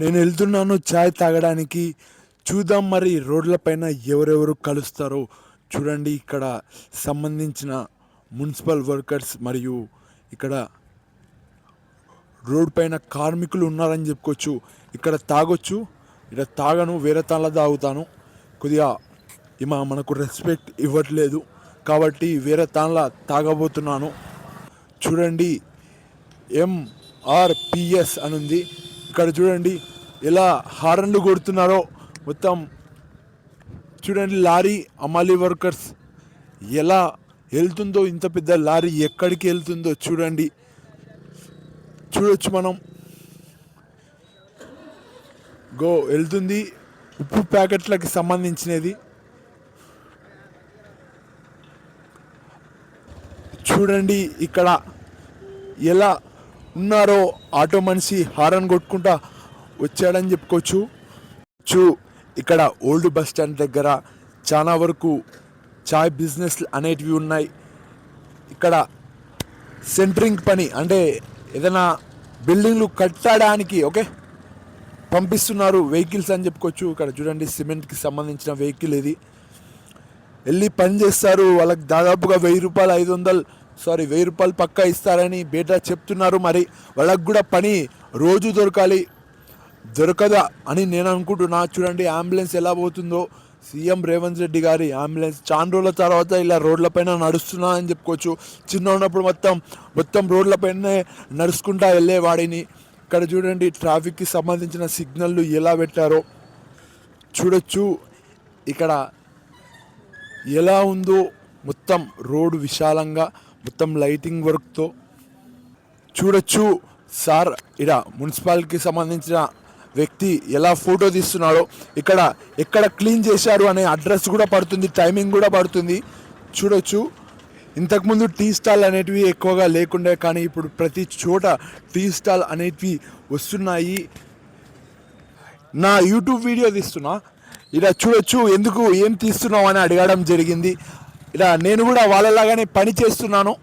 నేను వెళ్తున్నాను చాయ్ తాగడానికి. చూద్దాం మరి రోడ్లపైన ఎవరెవరు కలుస్తారో. చూడండి ఇక్కడ సంబంధించిన మున్సిపల్ వర్కర్స్ మరియు ఇక్కడ రోడ్ పైన కార్మికులు ఉన్నారని చెప్పుకోవచ్చు. ఇక్కడ తాగొచ్చు, ఇక్కడ తాగను, వేరే తాళ్ళ తాగుతాను. కొద్దిగా మనకు రెస్పెక్ట్ ఇవ్వట్లేదు కాబట్టి వేరే తాళ్ళ తాగబోతున్నాను. చూడండి ఎంఆర్పిఎస్ అని ఉంది. ఇక్కడ చూడండి ఎలా హారన్లు కొడుతున్నారో. మొత్తం చూడండి లారీ అమాలి వర్కర్స్ ఎలా వెళ్తుందో, ఇంత పెద్ద లారీ ఎక్కడికి వెళ్తుందో చూడొచ్చు మనం. వెళ్తుంది ఉప్పు ప్యాకెట్లకి సంబంధించినది. చూడండి ఇక్కడ ఎలా ఉన్నారో. ఆటో మనిషి హారన్ కొట్టుకుంటా వచ్చాడని చెప్పుకోవచ్చు. ఇక్కడ ఓల్డ్ బస్ స్టాండ్ దగ్గర చాలా వరకు చాయ్ బిజినెస్ అనేటివి ఉన్నాయి. ఇక్కడ సెంటరింగ్ పని అంటే ఏదైనా బిల్డింగ్లు కట్టడానికి పంపిస్తున్నారు వెహికల్స్ అని చెప్పుకోవచ్చు. ఇక్కడ చూడండి సిమెంట్కి సంబంధించిన వెహికల్ ఇది. వెళ్ళి పని చేస్తారు. వాళ్ళకి దాదాపుగా 1000 రూపాయలు 1000 రూపాయలు పక్కా ఇస్తారని బేటా చెప్తున్నారు. మరి వాళ్ళకు కూడా పని రోజు దొరకదా అని నేను అనుకుంటున్నా. చూడండి అంబులెన్స్ ఎలా పోతుందో. సీఎం రేవంత్ రెడ్డి గారి అంబులెన్స్ చాలా రోజుల తర్వాత ఇలా రోడ్లపైన నడుస్తున్నా అని చెప్పుకోవచ్చు. చిన్న ఉన్నప్పుడు మొత్తం రోడ్లపైన నడుచుకుంటా వెళ్ళేవాడిని. ఇక్కడ చూడండి ట్రాఫిక్కి సంబంధించిన సిగ్నల్లు ఎలా పెట్టారో చూడొచ్చు. ఇక్కడ ఎలా ఉందో మొత్తం రోడ్డు విశాలంగా, మొత్తం లైటింగ్ వర్క్తో చూడొచ్చు. సార్ ఇక్కడ మున్సిపాలిటీకి సంబంధించిన వ్యక్తి ఎలా ఫోటో తీస్తున్నాడో. ఎక్కడ క్లీన్ చేశారు అనే అడ్రస్ కూడా పడుతుంది, టైమింగ్ కూడా పడుతుంది చూడొచ్చు. ఇంతకుముందు టీ స్టాల్ అనేటివి ఎక్కువగా లేకుండే, కానీ ఇప్పుడు ప్రతి చోట టీ స్టాల్ అనేటివి వస్తున్నాయి. నా యూట్యూబ్ వీడియో తీస్తున్నా, ఇలా చూడొచ్చు. ఎందుకు ఏం తీస్తున్నావు అని అడగడం జరిగింది. ఇలా నేను కూడా వాళ్ళలాగానే పని చేస్తున్నాను.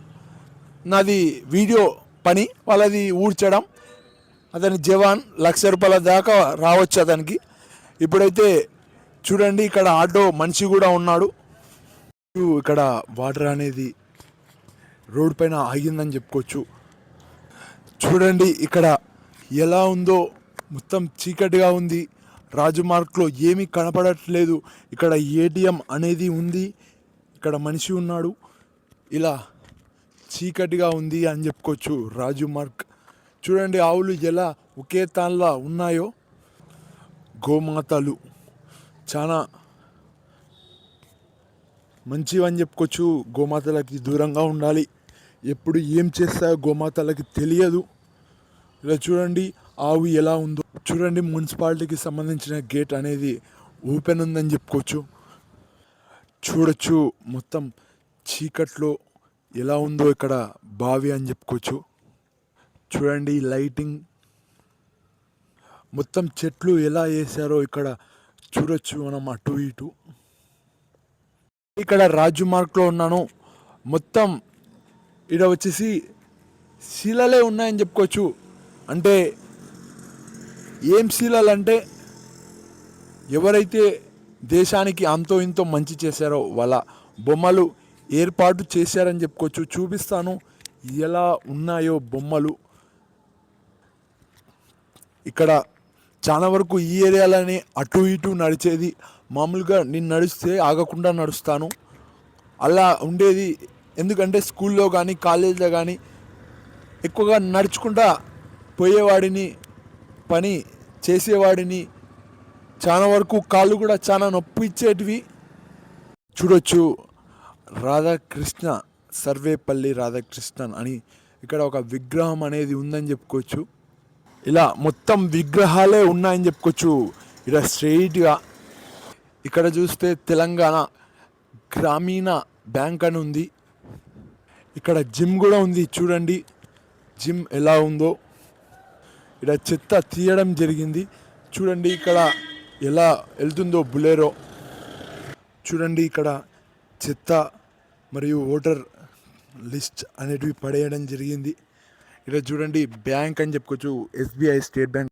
నాది వీడియో పని, వాళ్ళది ఊడ్చడం. అతని జవాన్ 1,00,000 రూపాయల దాకా రావచ్చు అతనికి. ఇప్పుడైతే చూడండి ఇక్కడ ఆటో మనిషి కూడా ఉన్నాడు. ఇక్కడ వాటర్ అనేది రోడ్ పైన ఆగిందని చెప్పుకోవచ్చు. చూడండి ఇక్కడ ఎలా ఉందో. మొత్తం చీకటిగా ఉంది. రాజమార్గ్లో ఏమీ కనపడట్లేదు. ఇక్కడ ఏటీఎం అనేది ఉంది. ఇక్కడ మనిషి ఉన్నాడు. ఇలా చీకటిగా ఉంది అని చెప్పుకోవచ్చు రాజమార్గ్. చూడండి ఆవులు ఎలా ఒకే తాన్లా ఉన్నాయో. గోమాతలు చాలా మంచివని చెప్పుకోవచ్చు. గోమాతలకి దూరంగా ఉండాలి. ఎప్పుడు ఏం చేస్తాయో గోమాతలకి తెలియదు. ఇలా చూడండి ఆవు ఎలా ఉందో. చూడండి మున్సిపాలిటీకి సంబంధించిన గేట్ అనేది ఓపెన్ ఉందని చెప్పుకోవచ్చు. చూడొచ్చు మొత్తం చీకట్లో ఎలా ఉందో. ఇక్కడ బావి అని చెప్పుకోవచ్చు. చూడండి లైటింగ్, మొత్తం చెట్లు ఎలా వేసారో ఇక్కడ చూడొచ్చు మనం అటు ఇటు. ఇక్కడ రాజమార్గ్లో ఉన్నాను. మొత్తం ఇక్కడ వచ్చేసి శిలలే ఉన్నాయని చెప్పుకోవచ్చు. అంటే ఏం శిలలు అంటే ఎవరైతే దేశానికి అంతో ఇంతో మంచి చేశారో వాళ్ళ బొమ్మలు ఏర్పాటు చేశారని చెప్పుకోవచ్చు. చూపిస్తాను ఎలా ఉన్నాయో బొమ్మలు. ఇక్కడ చాలా వరకు ఈ ఏరియాలోనే అటు ఇటు నడిచేది. మామూలుగా నేను నడిస్తే ఆగకుండా నడుస్తాను, అలా ఉండేది. ఎందుకంటే స్కూల్లో కానీ కాలేజీలో కానీ ఎక్కువగా నడుచుకుంటా పోయేవాడిని, పని చేసేవాడిని. చాలా వరకు కాళ్ళు కూడా చాలా నొప్పి ఇచ్చేటివి. చూడొచ్చు రాధాకృష్ణ, సర్వేపల్లి రాధాకృష్ణన్ అని ఇక్కడ ఒక విగ్రహం అనేది ఉందని చెప్పుకోవచ్చు. ఇలా మొత్తం విగ్రహాలే ఉన్నాయని చెప్పుకోవచ్చు. ఇలా స్ట్రెయిట్గా ఇక్కడ చూస్తే తెలంగాణ గ్రామీణ బ్యాంక్ అని ఉంది. ఇక్కడ జిమ్ కూడా ఉంది. చూడండి జిమ్ ఎలా ఉందో. ఇక్కడ చెత్త తీయడం జరిగింది. చూడండి ఇక్కడ ఎలా వెళ్తుందో బులెరో. చూడండి ఇక్కడ చెత్త మరియు ఓటర్ లిస్ట్ అనేటివి పడేయడం జరిగింది. ఇక్కడ చూడండి బ్యాంక్ అని చెప్పుకోవచ్చు, ఎస్బీఐ స్టేట్ బ్యాంక్.